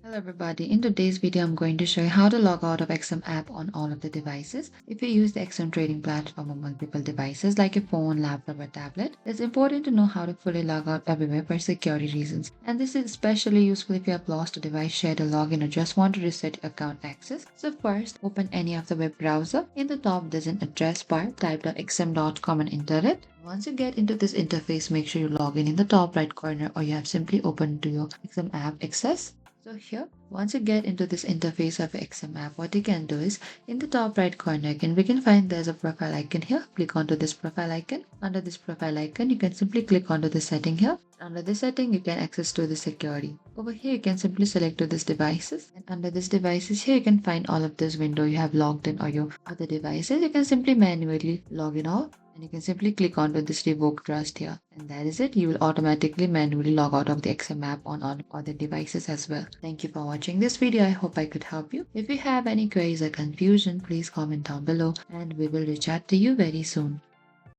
Hello everybody, in today's video I'm going to show you how to log out of XM app on all of the devices. If you use the XM trading platform on multiple devices like a phone, laptop or tablet, it's important to know how to fully log out everywhere for security reasons. And this is especially useful if you have lost a device, shared a login or just want to reset your account access. So first, open any of the web browser. In the top there's an address bar, type xm.com and enter it. Once you get into this interface, make sure you log in the top right corner or you have simply opened to your XM app access. So here, once you get into this interface of XM app, what you can do is in the top right corner, we can find there's a profile icon here. Click onto this profile icon. Under this profile icon, you can simply click onto the setting here. Under this setting, you can access to the security. Over here, you can simply select to this devices. And under this devices here, you can find all of this window you have logged in or your other devices. You can simply manually log in all. And you can simply click onto this revoke trust here. And that is it. You will automatically manually log out of the XM app on all other devices as well. Thank you for watching this video. I hope I could help you. If you have any queries or confusion, please comment down below and we will reach out to you very soon.